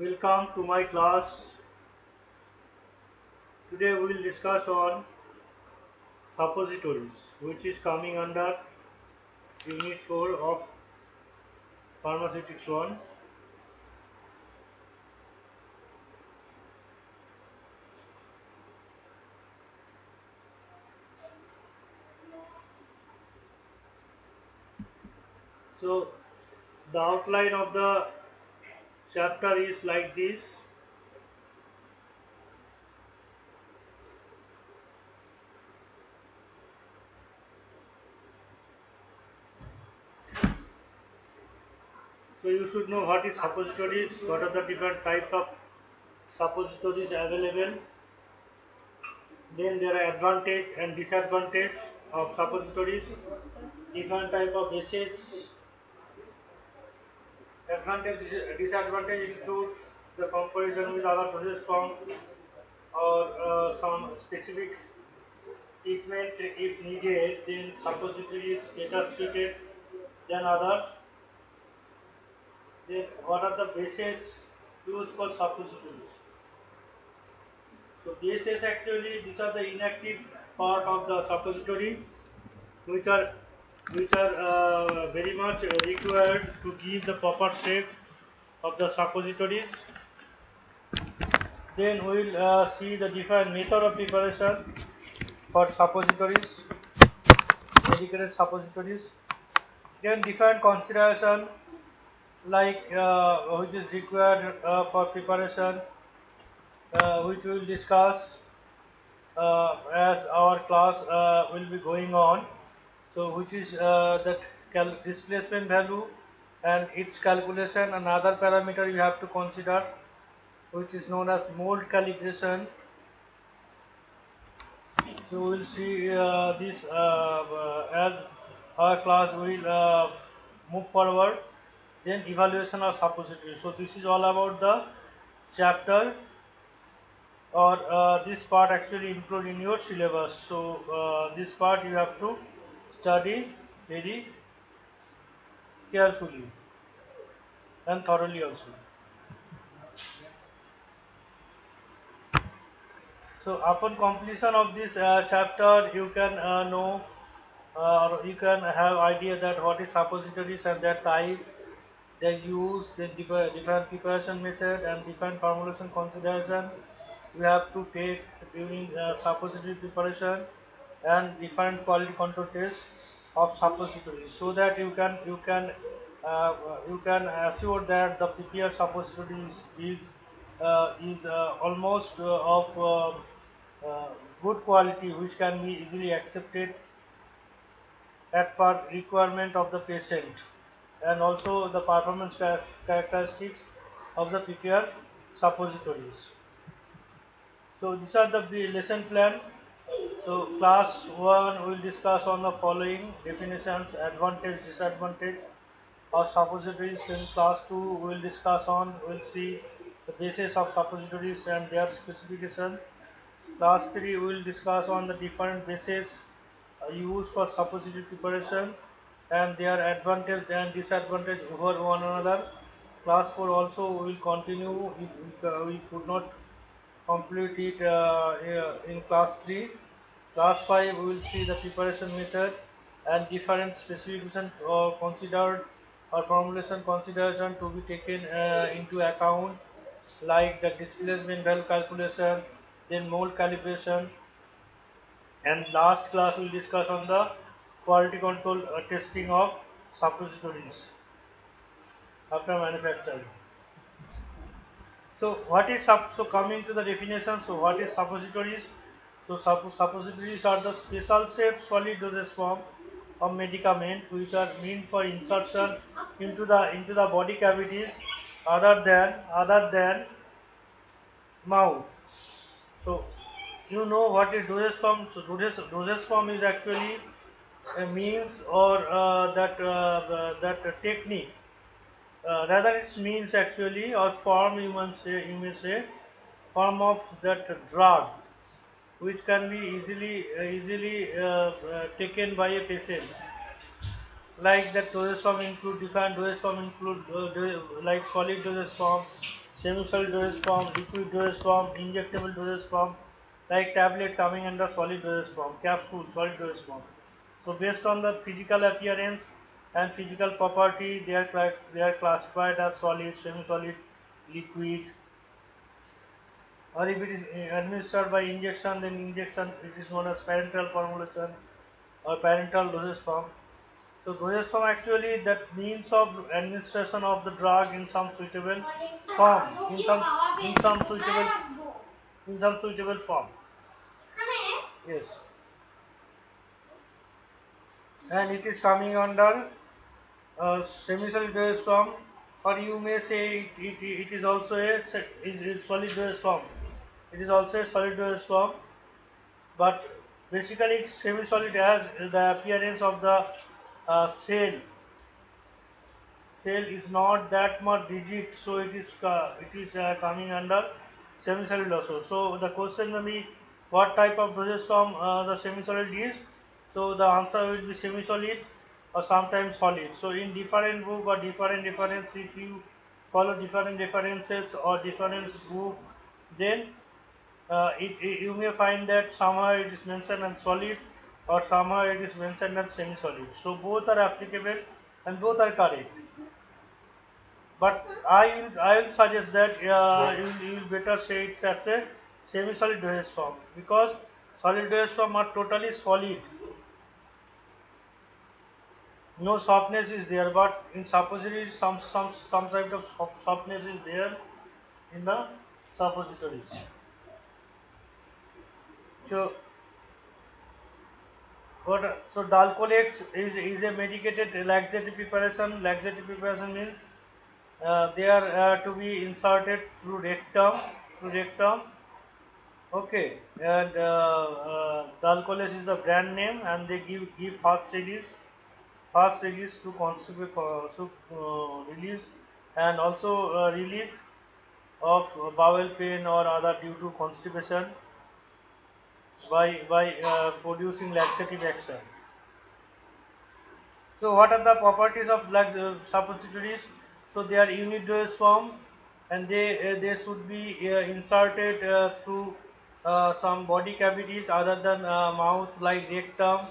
Welcome to my class. Today we will discuss on suppositories, which is coming under Unit 4 of Pharmaceutics 1. So the outline of the chapter is like this. So you should know what is suppositories, what are the different types of suppositories available. Then there are advantage and disadvantage of suppositories, different type of bases. Advantage, disadvantage includes the comparison with other dosage forms or some specific treatment if needed, then suppository is better suited than others. Then what are the bases used for suppositories? So bases actually these are the inactive part of the suppository which are very much required to give the proper shape of the suppositories. Then we will see the different method of preparation for suppositories, medicated suppositories. Then different consideration like which is required for preparation, which we will discuss as our class will be going on. So which is that displacement value and its calculation, another parameter you have to consider which is known as mold calibration. So we will see this as our class will move forward. Then evaluation of suppository. So this is all about the chapter or this part actually included in your syllabus. So this part you have to study very carefully and thoroughly also. So upon completion of this chapter, you can know you can have idea that what is suppositories and their type, their use, the different preparation method and different formulation considerations you have to take during suppository preparation and different quality control tests of suppositories, so that you can assure that the prepared suppository is almost of good quality, which can be easily accepted at per requirement of the patient, and also the performance characteristics of the prepared suppositories. So these are the lesson plan. So class 1 will discuss on the following definitions, advantage, disadvantage of suppositories. In class 2 we will discuss on, we will see the basis of suppositories and their specification. Class 3 we will discuss on the different bases used for suppository preparation and their advantage and disadvantage over one another. Class 4 also we will continue if we could not complete it in class 3. Class 5 we will see the preparation method and different specification considered or formulation consideration to be taken into account, like the displacement value calculation, then mold calibration, and last class we will discuss on the quality control testing of suppositories after manufacture. So what is so coming to the definition? So what is suppositories? So suppositories are the special shaped solid dosage form of medicament which are meant for insertion into the body cavities other than mouth. So you know what is dosage form? So dosage form is actually a means or that technique. Rather it means actually or form you may say form of that drug which can be easily taken by a patient. Like that dosage form include different dosage form include like solid dosage form, semi-solid dosage form, liquid dosage form, injectable dosage form, like tablet coming under solid dosage form, capsule solid dosage form. So based on the physical appearance and physical property, they are classified as solid, semi-solid, liquid, or if it is administered by injection, then injection it is known as parenteral formulation or parenteral dosage form. So dosage form actually that means of administration of the drug in some suitable form, in some suitable form. Yes, and it is coming under semi-solid dosage form, or you may say it is also a solid dosage form. It is also a solid dosage form, but basically it's semi-solid as the appearance of the cell is not that much rigid, so it is coming under semi-solid also. So the question will be what type of dosage form the semi-solid is. So the answer will be semi-solid or sometimes solid. So in different book or different reference, if you follow different references or different book, then you may find that somehow it is mentioned as solid or somehow it is mentioned as semi-solid. So both are applicable and both are correct. But I will suggest that you will better say it's as a semi-solid dosage form, because solid dosage form are totally solid. No softness is there, but in suppositories some type of softness is there in the suppositories. So so Dalcolex is a medicated laxative preparation. Laxative preparation means they are to be inserted through rectum. Okay, and Dalcoles is the brand name, and they give fast release to constipate, release, and also relief of bowel pain or other due to constipation by producing laxative action. So what are the properties of suppositories? So they are unit dose form, and they should be inserted through some body cavities other than mouth, like rectum,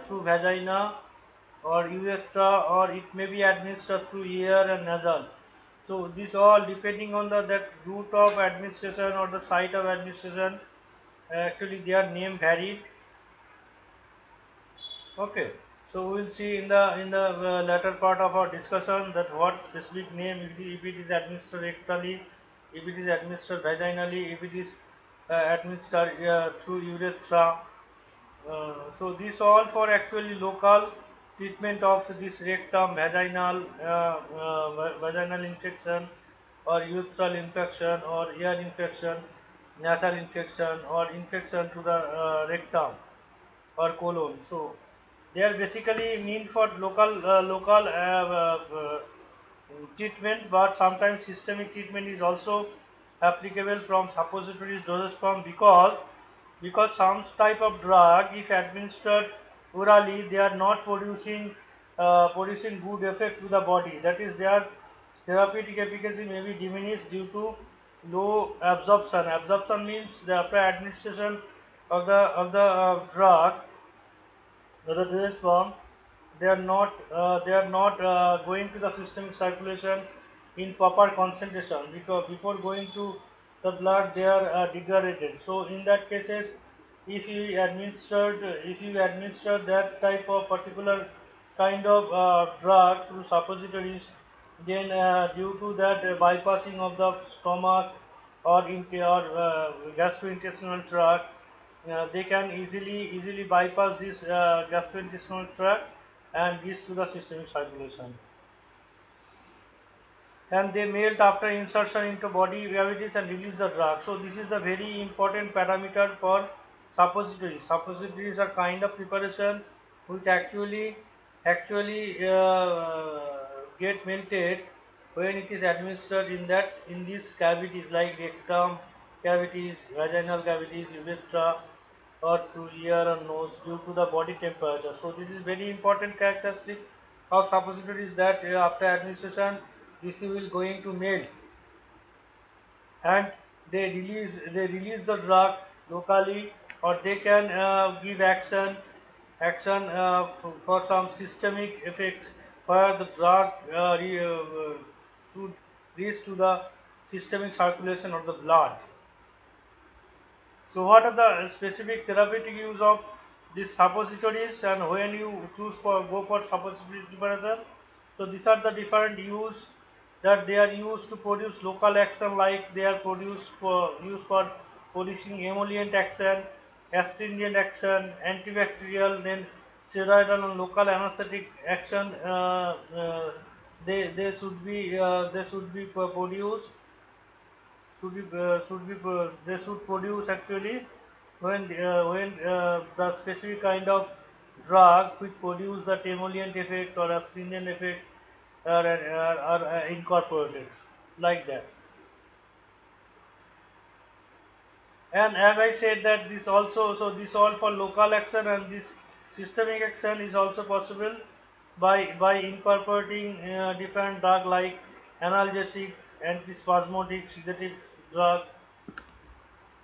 through vagina or urethra, or it may be administered through ear and nasal. So this all depending on that route of administration or the site of administration. Actually, their name varied. Okay, so we will see in the latter part of our discussion that what specific name, if it is administered rectally, if it is administered vaginally, if it is administered through urethra. So this all for actually local treatment of this rectum, vaginal infection, or urethral infection, or ear infection, nasal infection, or infection to the rectum or colon. So they are basically meant for local treatment, but sometimes systemic treatment is also applicable from suppositories dosage form, because some type of drug, if administered orally, they are not producing good effect to the body. That is, their therapeutic efficacy may be diminished due to low absorption. Absorption means the after administration of the drug, the dosage form, they are not going to the systemic circulation in proper concentration, because before going to the blood they are degraded. So in that cases, if you administer that type of particular kind of drug through suppositories, then due to that bypassing of the stomach or gastrointestinal tract, they can easily bypass this gastrointestinal tract and reach to the systemic circulation, and they melt after insertion into body cavities and release the drug. So this is the very important parameter for suppositories. Suppositories are kind of preparation which actually get melted when it is administered in these cavities like rectum cavities, vaginal cavities, urethra, or through ear and nose due to the body temperature. So this is very important characteristic of suppositories, that after administration this will going to melt and they release the drug locally, or they can give action for some systemic effect where the drug should reach to the systemic circulation of the blood. So what are the specific therapeutic use of these suppositories, and when you go for suppository preparation? So these are the different use that they are used to produce local action, like they are used for producing emollient action, astringent action, antibacterial, then steroidal and local anesthetic action. They should be produced they should produce actually when the specific kind of drug which produce the emollient effect or astringent effect are incorporated, like that. And as I said that this also, so this all for local action, and this systemic action is also possible by incorporating different drug like analgesic, antispasmodic, sedative drug.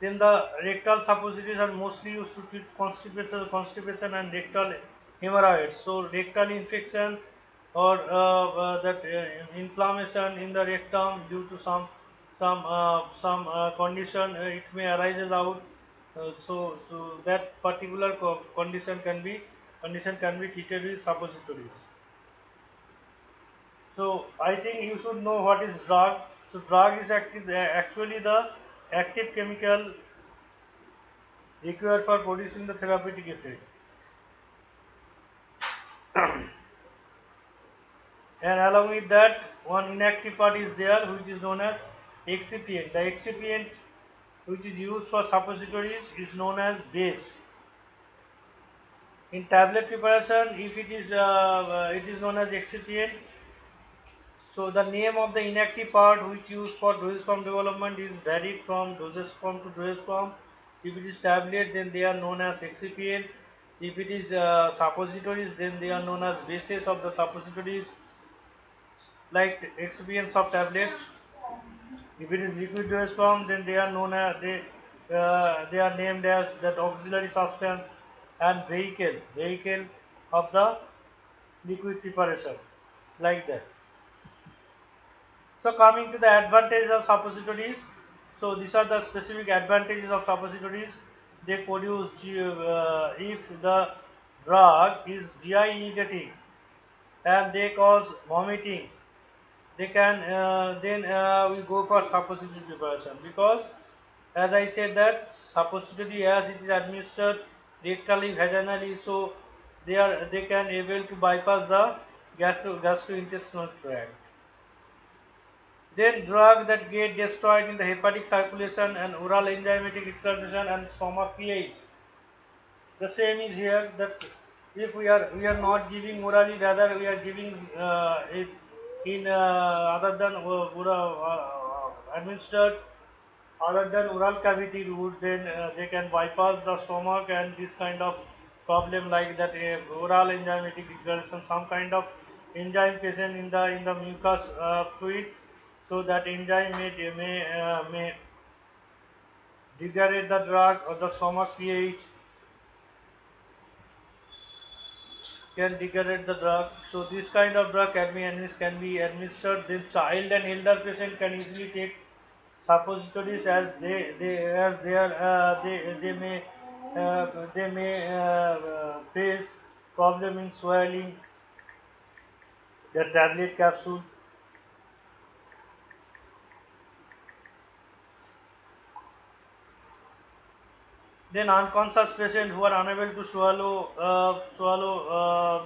Then the rectal suppositories are mostly used to treat constipation and rectal hemorrhoids. So rectal infection or that inflammation in the rectum due to some condition, it may arises out. So that particular condition can be treated with suppositories. So I think you should know what is drug. So drug is actually the active chemical required for producing the therapeutic effect. And along with that, one inactive part is there which is known as excipient. The excipient which is used for suppositories is known as base. In tablet preparation, if it is known as excipient. So the name of the inactive part which used for dosage form development is varied from dosage form to dosage form. If it is tablet, then they are known as excipient. If it is suppositories, then they are known as bases of the suppositories, like excipients of tablets. If it is liquid dosage form, then they are known as they are named as that auxiliary substance and vehicle of the liquid preparation, like that. So coming to the advantages of suppositories, so these are the specific advantages of suppositories. They produce if the drug is GI irritating and they cause vomiting, they can then we go for suppository preparation, because as I said that suppository, as it is administered rectally, vaginally, so they can able to bypass the gastrointestinal tract. Then drug that get destroyed in the hepatic circulation and oral enzymatic retardation and stomach pH. The same is here, that if we are not giving orally, rather we are giving it in other than administered other than oral cavity route, then they can bypass the stomach and this kind of problem, like that oral enzymatic degradation, some kind of enzyme present in the mucus fluid. So that enzyme may degrade the drug, or the stomach pH can degrade the drug. So this kind of drug can be administered. Then child and elder patient can easily take suppositories, as they may face problem in swallowing the tablet capsule. Then unconscious patients who are unable to swallow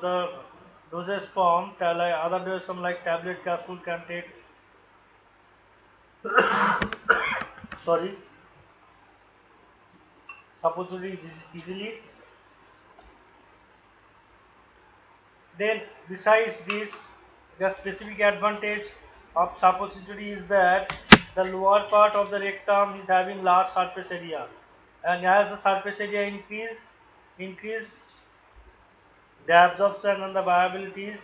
the dosage form, like other dosage form like tablet capsule, can take sorry suppositories easily. Then besides this, the specific advantage of suppository is that the lower part of the rectum is having large surface area, and as the surface area increase, the absorption and the viability is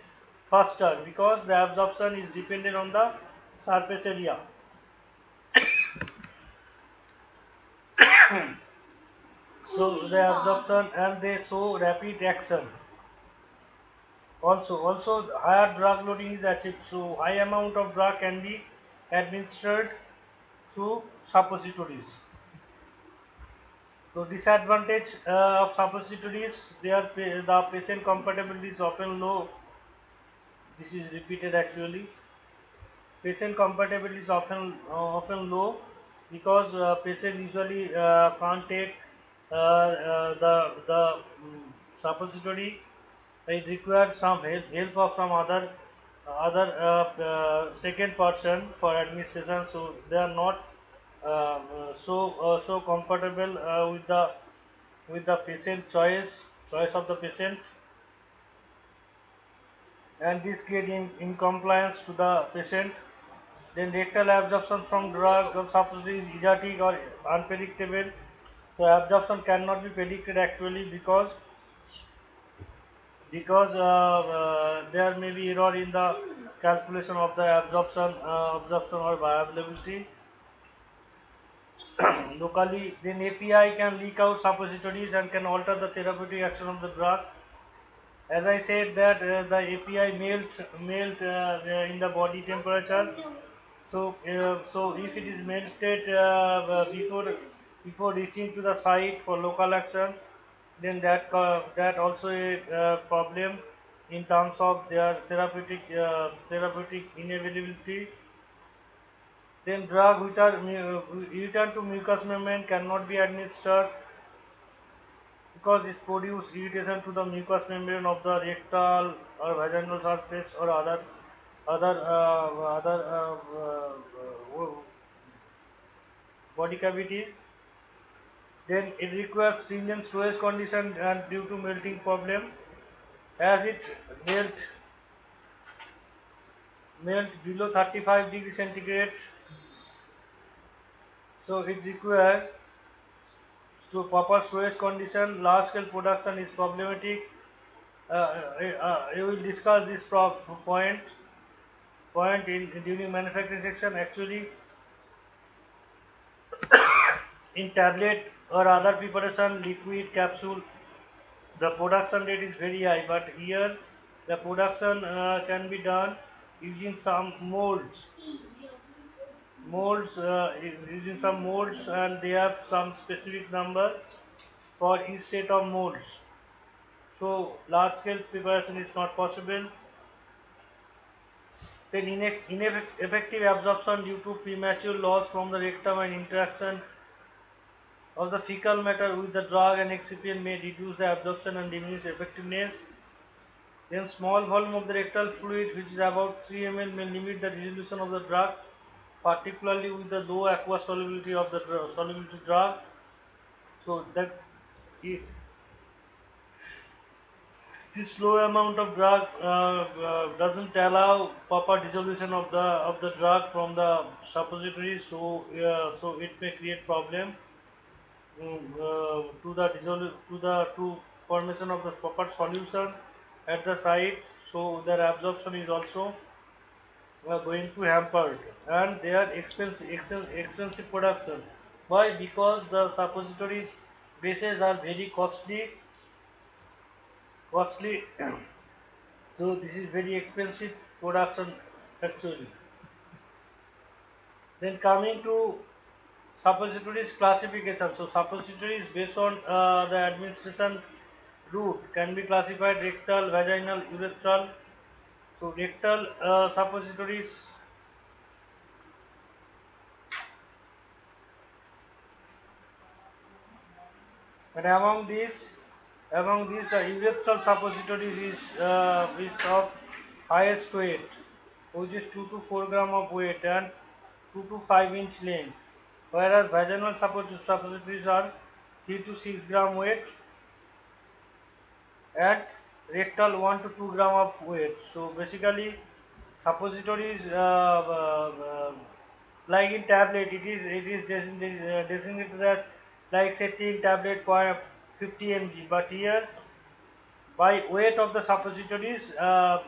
faster, because the absorption is dependent on the surface area. So the absorption and they show rapid action. Also higher drug loading is achieved. So high amount of drug can be administered through suppositories. So disadvantage of suppositories, the patient compatibility is often low. This is repeated actually. Patient compatibility is often low because patient usually can't take the suppository. It requires some help of some other second person for administration, so they are not so compatible with the patient choice of the patient, and this create in compliance to the patient. Then rectal absorption from drug or substance is erratic or unpredictable. So absorption cannot be predicted actually because there may be error in the calculation of the absorption or bioavailability locally. Then API can leak out suppositories and can alter the therapeutic action of the drug. As I said that the API melt in the body temperature. So if it is melted before reaching to the site for local action, then that also a problem in terms of their therapeutic inavailability. Then drugs which are return to mucous membrane cannot be administered because it produces irritation to the mucous membrane of the rectal or vaginal surface or other body cavities. Then it requires stringent storage condition and due to melting problem, as it melt below 35 degree centigrade, so it requires to proper storage condition. Large scale production is problematic. I will discuss this point in during manufacturing section. Actually, in tablet or other preparation, liquid capsule, the production rate is very high, but here the production can be done using some using some molds, and they have some specific number for each set of molds. So large scale preparation is not possible. Then ineffective absorption due to premature loss from the rectum and interaction of the fecal matter with the drug and excipient may reduce the absorption and diminish effectiveness. Then small volume of the rectal fluid, which is about 3 ml, may limit the resolution of the drug, particularly with the low aqueous solubility of the solubility drug. So that this low amount of drug doesn't allow proper dissolution of the drug from the suppository, so it may create problem to formation of the proper solution at the site. So their absorption is also going to hampered, and they are expensive production. Why? Because the suppositories bases are very costly. So this is very expensive production actually. Then coming to suppositories classification. So suppositories based on the administration route can be classified rectal, vaginal, urethral. So rectal suppositories, and among these urethral suppositories is of highest weight, which is 2 to 4 gram of weight and 2 to 5 inch length, whereas vaginal suppositories are 3 to 6 gram weight and rectal 1 to 2 gram of weight. So basically suppositories like in tablet, it is designated as like setting tablet for 50 mg, but here by weight of the suppositories are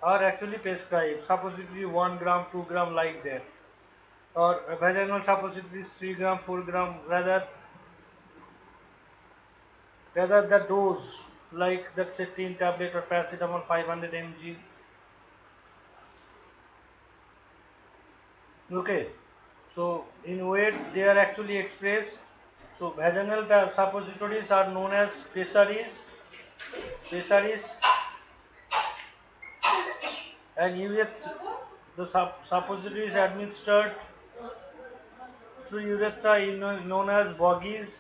actually prescribed. Suppository 1 gram, 2 gram, like that, or vaginal suppositories 3 gram, 4 gram, rather whether the dose like the Cetin tablet or paracetamol 500 mg. Okay, so in weight they are actually expressed. So vaginal suppositories are known as pessaries, and the suppositories administered through urethra is known as bogies.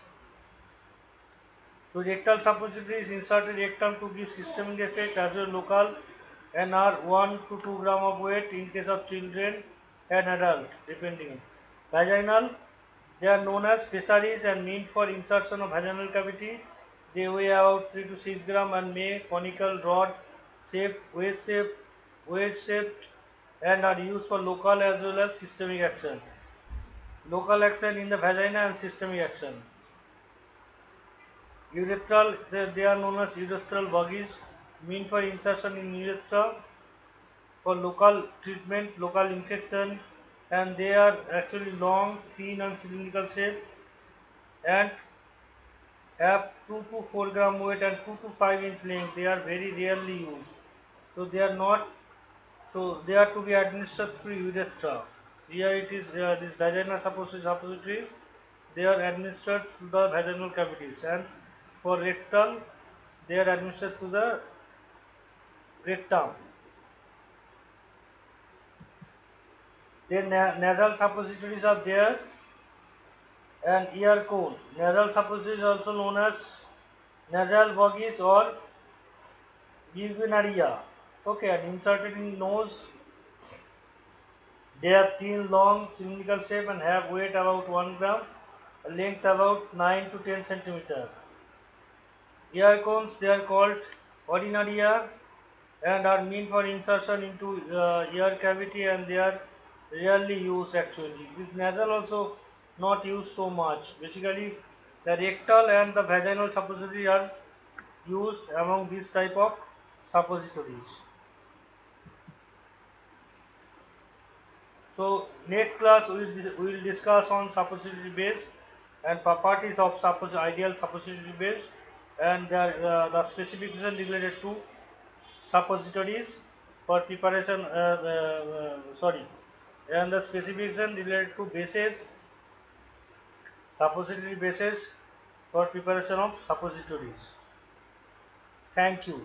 So rectal suppositories inserted rectal to give systemic effect as well local and are 1 to 2 gram of weight in case of children and adult depending. Vaginal, they are known as pessaries and meant for insertion of vaginal cavity. They weigh about 3 to 6 gram and may conical rod shape, wedge shaped and are used for local as well as systemic action. Local action in the vagina and systemic action. Urethral, they are known as urethral bogies, meant for insertion in urethra for local treatment, local infection, and they are actually long, thin and cylindrical shape and have 2 to 4 gram weight and 2 to 5 inch length. They are very rarely used. So they are not, so they are to be administered through urethra. Here it is this vaginal suppositories, they are administered through the vaginal cavities, and for rectal they are administered through the rectum. Then nasal suppositories are there, and ear cone. Nasal suppositories are also known as nasal bogies or Gubernaria. Okay, and inserted in nose. They are thin, long, cylindrical shape and have weight about 1 gram, length about 9 to 10 centimeter. Ear cones, they are called ordinaria and are meant for insertion into ear cavity, and they are rarely used actually. This nasal also not used so much. Basically, the rectal and the vaginal suppository are used among this type of suppositories. So next class we will discuss on suppository base and properties of ideal suppository base and the specification related to suppositories for preparation. And the specification related to bases, suppository bases for preparation of suppositories. Thank you.